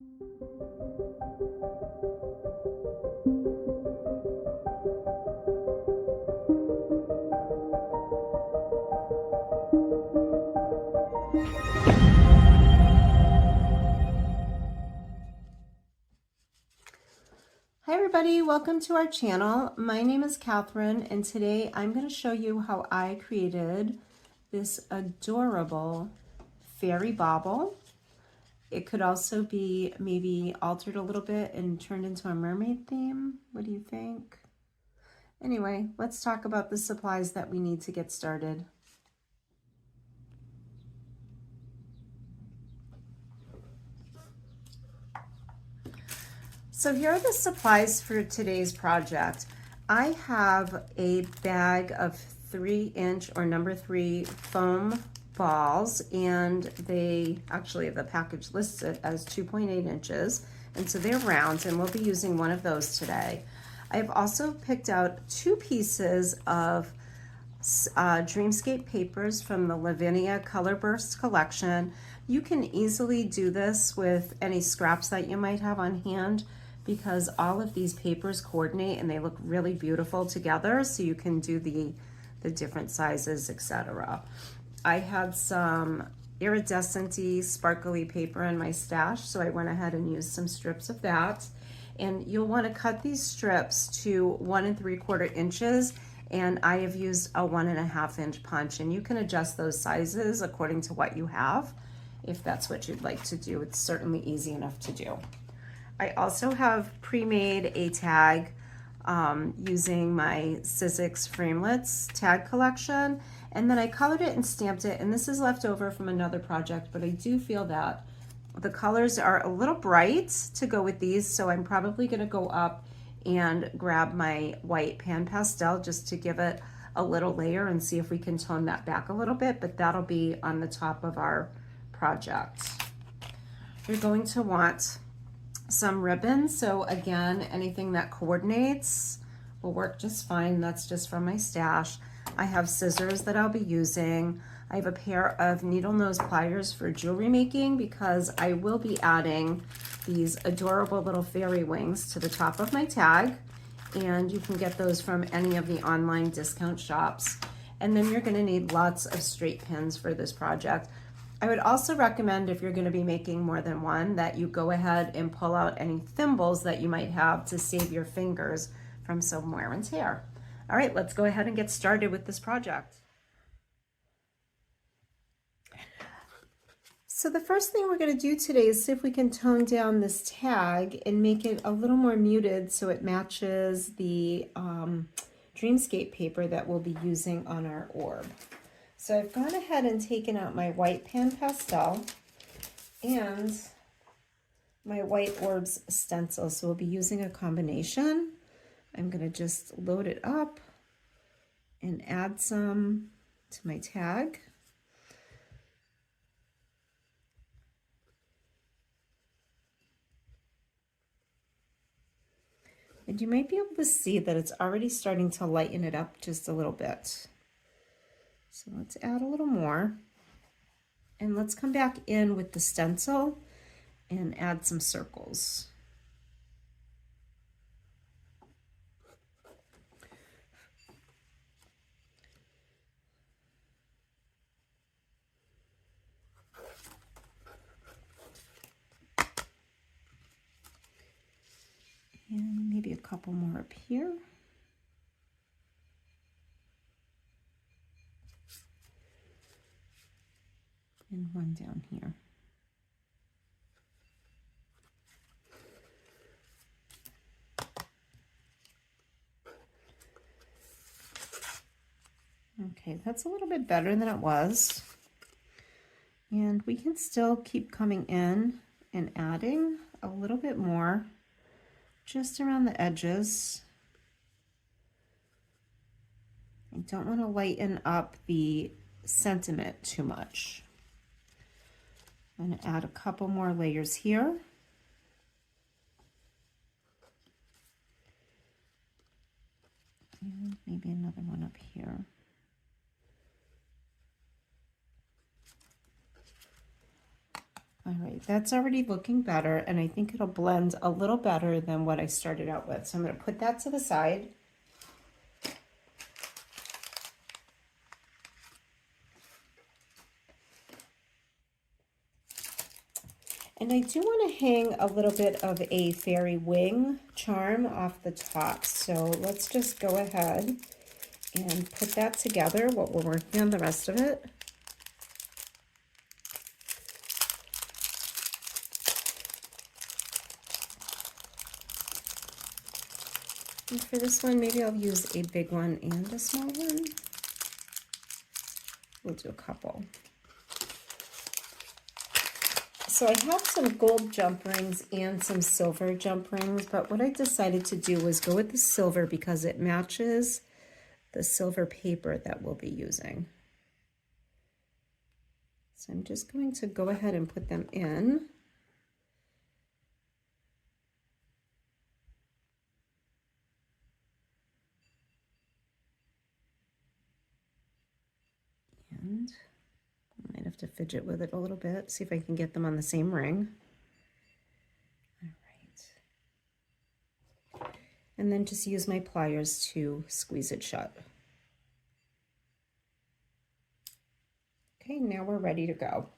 Hi everybody, welcome to our channel. My name is Catherine and today I'm going to show you how I created this adorable fairy bauble. It could also be maybe altered a little bit and turned into a mermaid theme. What do you think? Anyway, let's talk about the supplies that we need to get started. So here are the supplies for today's project. I have a bag of 3-inch or number 3 foam balls, and they actually, the package lists it as 2.8 inches, and so they're round, and we'll be using one of those today. I've also picked out 2 pieces of Dreamscape papers from the Lavinia Color Burst collection. You can easily do this with any scraps that you might have on hand, because all of these papers coordinate and they look really beautiful together, so you can do the different sizes, etc. I had some iridescent-y, sparkly paper in my stash, so I went ahead and used some strips of that. And you'll want to cut these strips to 1 3/4 inches, and I have used a 1.5 inch punch, and you can adjust those sizes according to what you have if that's what you'd like to do. It's certainly easy enough to do. I also have pre-made a tag using my Sizzix Framelits tag collection, and then I colored it and stamped it, and this is left over from another project, but I do feel that the colors are a little bright to go with these, so I'm probably going to go up and grab my white pan pastel just to give it a little layer and see if we can tone that back a little bit, but that'll be on the top of our project. You're going to want some ribbon, so again, anything that coordinates will work just fine. That's just from my stash. I have scissors that I'll be using. I have a pair of needle nose pliers for jewelry making because I will be adding these adorable little fairy wings to the top of my tag, and you can get those from any of the online discount shops. And then you're going to need lots of straight pins for this project. I would also recommend, if you're going to be making more than one, that you go ahead and pull out any thimbles that you might have to save your fingers from some wear and tear. All right, let's go ahead and get started with this project. So the first thing we're going to do today is see if we can tone down this tag and make it a little more muted so it matches the Dreamscape paper that we'll be using on our orb. So I've gone ahead and taken out my white pan pastel and my white orbs stencil. So we'll be using a combination. I'm going to just load it up and add some to my tag. And you might be able to see that it's already starting to lighten it up just a little bit. So let's add a little more, and let's come back in with the stencil and add some circles. And maybe a couple more up here. And one down here. Okay, that's a little bit better than it was. And we can still keep coming in and adding a little bit more just around the edges. I don't want to lighten up the sentiment too much. I'm going to add a couple more layers here. And maybe another one up here. All right, that's already looking better, and I think it'll blend a little better than what I started out with. So I'm going to put that to the side. And I do want to hang a little bit of a fairy wing charm off the top. So let's just go ahead and put that together while we're working on the rest of it. And for this one, maybe I'll use a big one and a small one. We'll do a couple. So I have some gold jump rings and some silver jump rings, but what I decided to do was go with the silver because it matches the silver paper that we'll be using. So I'm just going to go ahead and put them in. And I might have to fidget with it a little bit, see if I can get them on the same ring. All right. And then just use my pliers to squeeze it shut. Okay, now we're ready to go.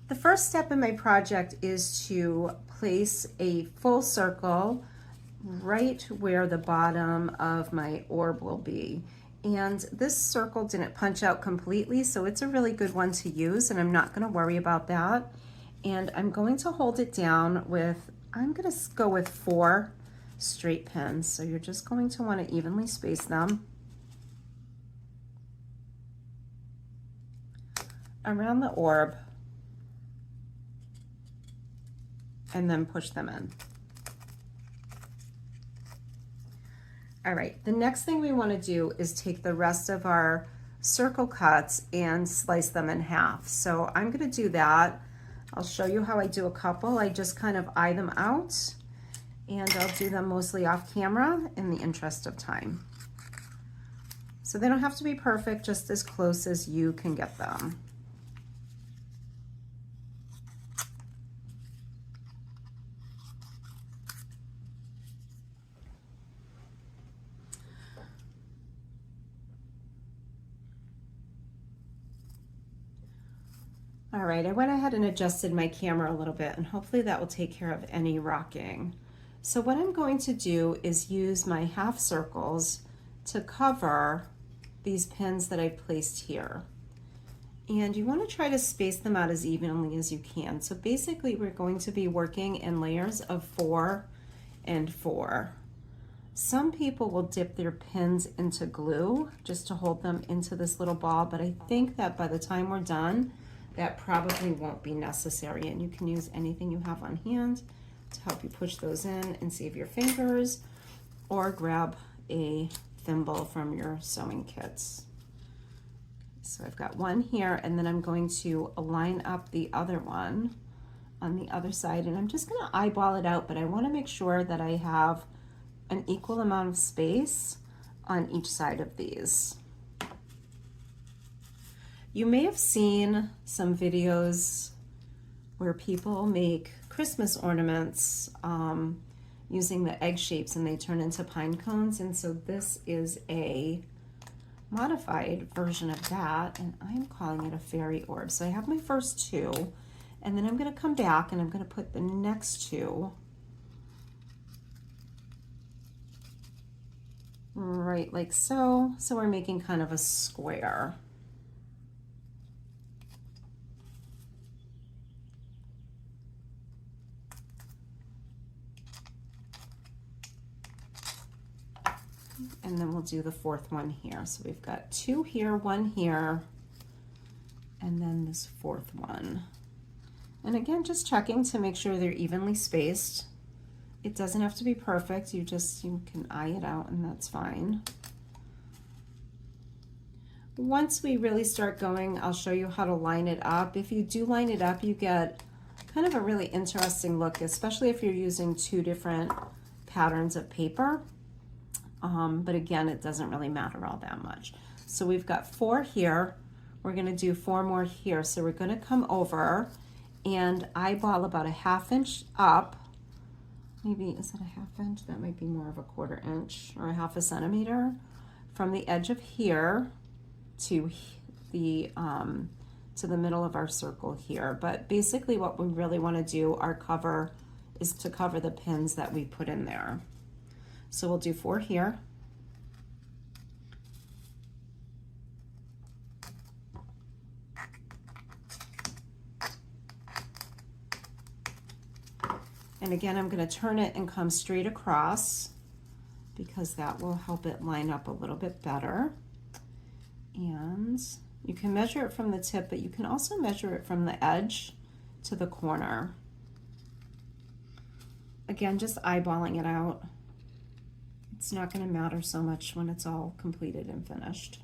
The first step in my project is to place a full circle right where the bottom of my orb will be. And this circle didn't punch out completely, so it's a really good one to use, and I'm not going to worry about that. And I'm going to hold it down with, I'm going to go with 4 straight pins. So you're just going to want to evenly space them around the orb and then push them in. All right, the next thing we want to do is take the rest of our circle cuts and slice them in half. So I'm going to do that. I'll show you how I do a couple. I just kind of eye them out, and I'll do them mostly off camera in the interest of time. So they don't have to be perfect, just as close as you can get them. All right, I went ahead and adjusted my camera a little bit, and hopefully that will take care of any rocking. So what I'm going to do is use my half circles to cover these pins that I placed here. And you want to try to space them out as evenly as you can. So basically we're going to be working in layers of 4 and 4. Some people will dip their pins into glue just to hold them into this little ball, but I think that by the time we're done, that probably won't be necessary, and you can use anything you have on hand to help you push those in and save your fingers, or grab a thimble from your sewing kits. So I've got one here, and then I'm going to line up the other one on the other side, and I'm just going to eyeball it out, but I want to make sure that I have an equal amount of space on each side of these. You may have seen some videos where people make Christmas ornaments using the egg shapes, and they turn into pine cones. And so this is a modified version of that, and I'm calling it a fairy orb. So I have my first 2, and then I'm going to come back and I'm going to put the next 2 right like so. So we're making kind of a square. And then we'll do the 4th one here. So we've got 2 here, 1 here, and then this 4th one. And again, just checking to make sure they're evenly spaced. It doesn't have to be perfect. You can eye it out, and that's fine. Once we really start going, I'll show you how to line it up. If you do line it up, you get kind of a really interesting look, especially if you're using 2 different patterns of paper. But again, it doesn't really matter all that much. So we've got 4 here. We're gonna do 4 more here. So we're gonna come over and eyeball about a 1/2 inch up. Maybe, is it a 1/2 inch? That might be more of a 1/4 inch or a 1/2 centimeter from the edge of here to the middle of our circle here. But basically what we really want to do, our cover, is to cover the pins that we put in there. So we'll do 4 here. And again, I'm going to turn it and come straight across because that will help it line up a little bit better. And you can measure it from the tip, but you can also measure it from the edge to the corner. Again, just eyeballing it out. It's not going to matter so much when it's all completed and finished.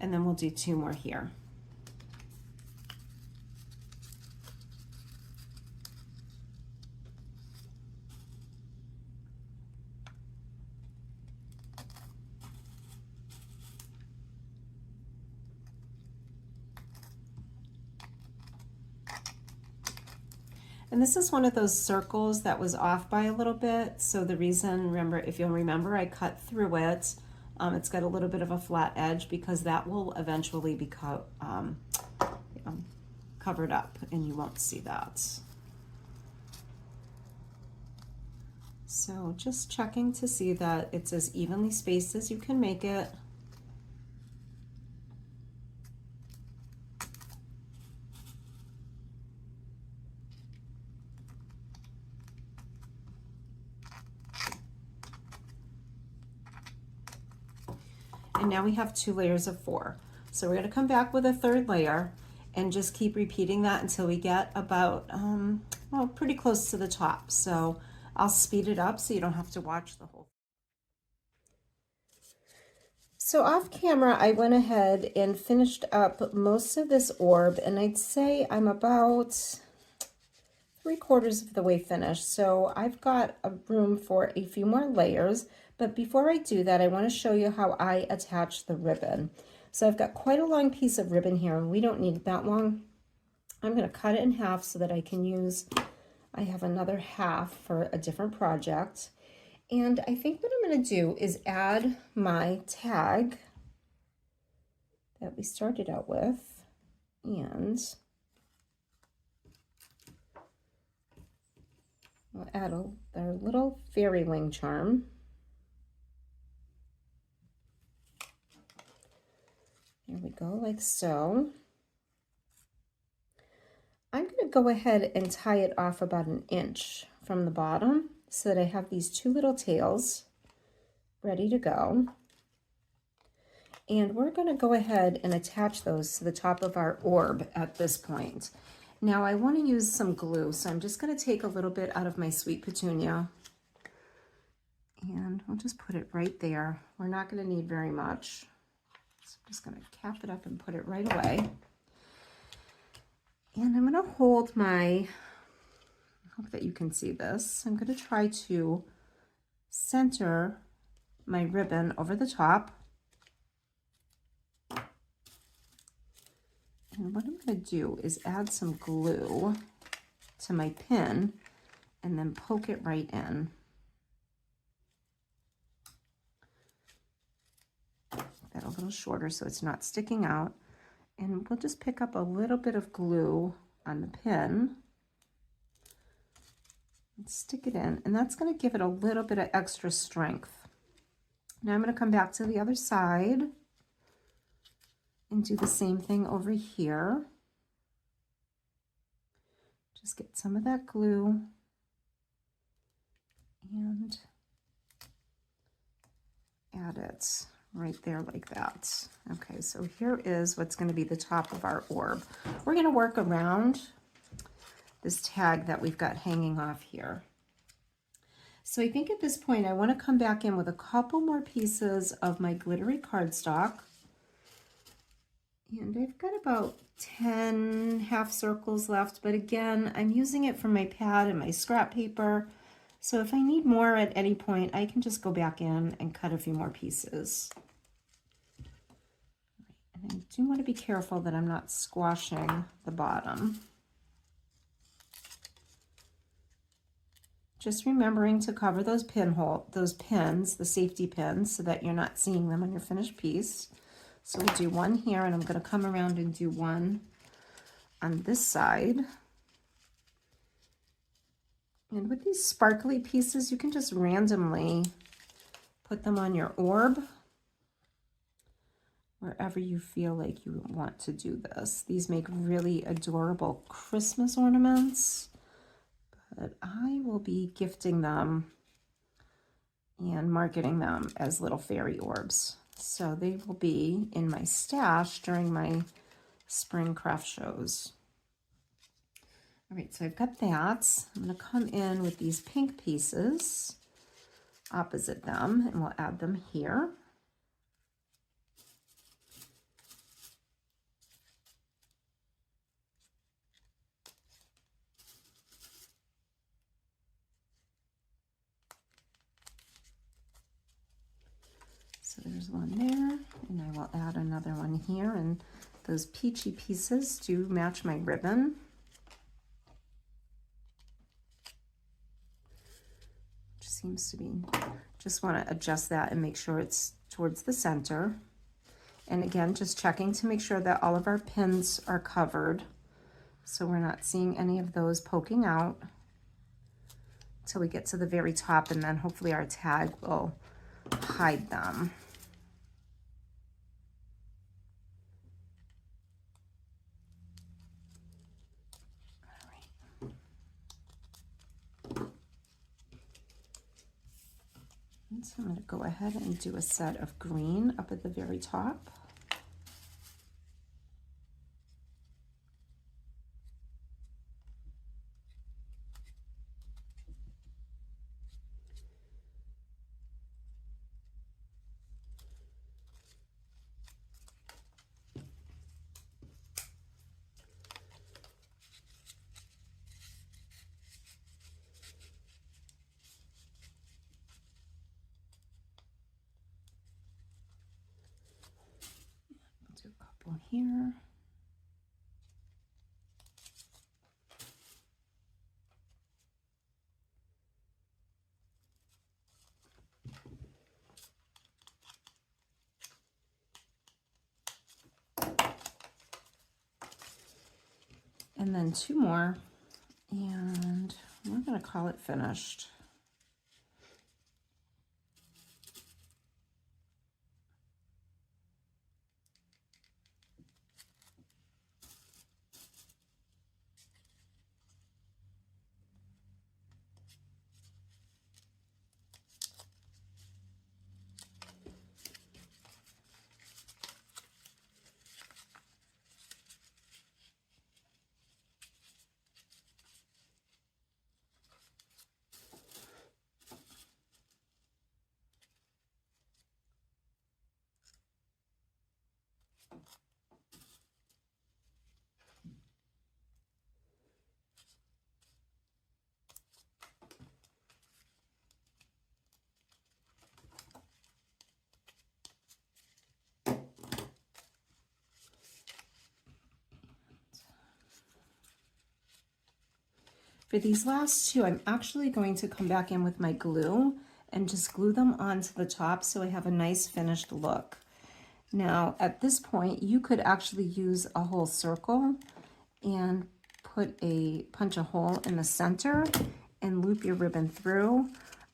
And then we'll do 2 more here. And this is one of those circles that was off by a little bit. So the reason, remember, if you'll remember, I cut through it. It's got a little bit of a flat edge because that will eventually be covered up and you won't see that. So just checking to see that it's as evenly spaced as you can make it. And now we have 2 layers of 4. So we're going to come back with a 3rd layer and just keep repeating that until we get about, well, pretty close to the top. So I'll speed it up so you don't have to watch the whole. So off camera, I went ahead and finished up most of this orb, and I'd say I'm about 3/4 of the way finished. So I've got a room for a few more layers. But before I do that, I want to show you how I attach the ribbon. So I've got quite a long piece of ribbon here, and we don't need that long. I'm going to cut it in half so that I can use, I have another half for a different project. And I think what I'm going to do is add my tag that we started out with, and we'll add our little fairy ring charm. There we go, like so. I'm going to go ahead and tie it off about 1 inch from the bottom so that I have these 2 little tails ready to go. And we're going to go ahead and attach those to the top of our orb at this point. Now I want to use some glue, so I'm just going to take a little bit out of my sweet petunia and we'll just put it right there. We're not going to need very much. So I'm just going to cap it up and put it right away. And I'm going to hold my, I hope that you can see this. I'm going to try to center my ribbon over the top. And what I'm going to do is add some glue to my pin and then poke it right in. That a little shorter so it's not sticking out. And we'll just pick up a little bit of glue on the pin and stick it in. And that's going to give it a little bit of extra strength. Now I'm going to come back to the other side and do the same thing over here. Just get some of that glue and add it right there like that. Okay, so here is what's going to be the top of our orb. We're going to work around this tag that we've got hanging off here. So I think at this point I want to come back in with a couple more pieces of my glittery cardstock. And I've got about 10 half circles left, but again, I'm using it for my pad and my scrap paper. So if I need more at any point, I can just go back in and cut a few more pieces. And I do want to be careful that I'm not squashing the bottom. Just remembering to cover those pins, the safety pins, so that you're not seeing them on your finished piece. So we'll do one here, and I'm going to come around and do one on this side. And with these sparkly pieces, you can just randomly put them on your orb, wherever you feel like you want to do this. These make really adorable Christmas ornaments, but I will be gifting them and marketing them as little fairy orbs. So they will be in my stash during my spring craft shows. All right, so I've got that. I'm going to come in with these pink pieces opposite them, and we'll add them here. So there's one there, and I will add another one here, and those peachy pieces do match my ribbon. Which seems to be, just want to adjust that and make sure it's towards the center. And again, just checking to make sure that all of our pins are covered, so we're not seeing any of those poking out until we get to the very top, and then hopefully our tag will hide them. So I'm going to go ahead and do a set of green up at the very top. Do a couple here. And then two more, and we're going to call it finished. For these last two, I'm actually going to come back in with my glue and just glue them onto the top so I have a nice finished look. Now, at this point, you could actually use a whole circle and punch a hole in the center and loop your ribbon through.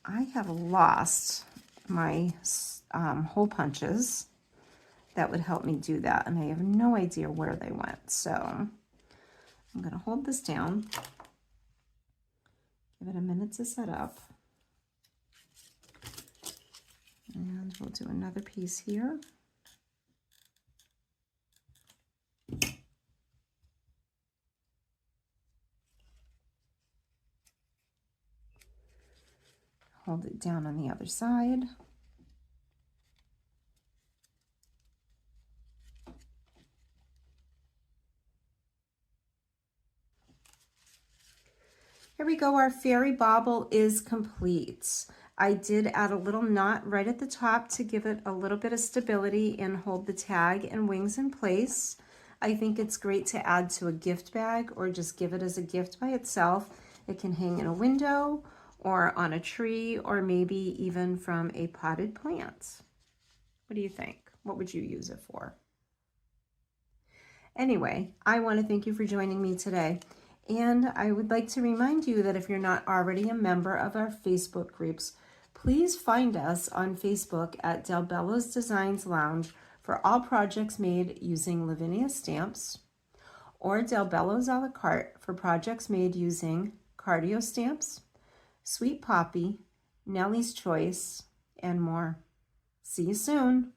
I have lost my hole punches that would help me do that, and I have no idea where they went. So I'm going to hold this down. Give it a minute to set up. And we'll do another piece here. Hold it down on the other side. Here we go, our fairy bauble is complete. I did add a little knot right at the top to give it a little bit of stability and hold the tag and wings in place. I think it's great to add to a gift bag or just give it as a gift by itself. It can hang in a window or on a tree or maybe even from a potted plant. What do you think? What would you use it for? Anyway, I want to thank you for joining me today. And I would like to remind you that if you're not already a member of our Facebook groups, please find us on Facebook at Del Bello's Designs Lounge for all projects made using Lavinia stamps, or Del Bello's a la carte for projects made using cardio stamps, Sweet Poppy, Nellie's Choice, and more. See you soon.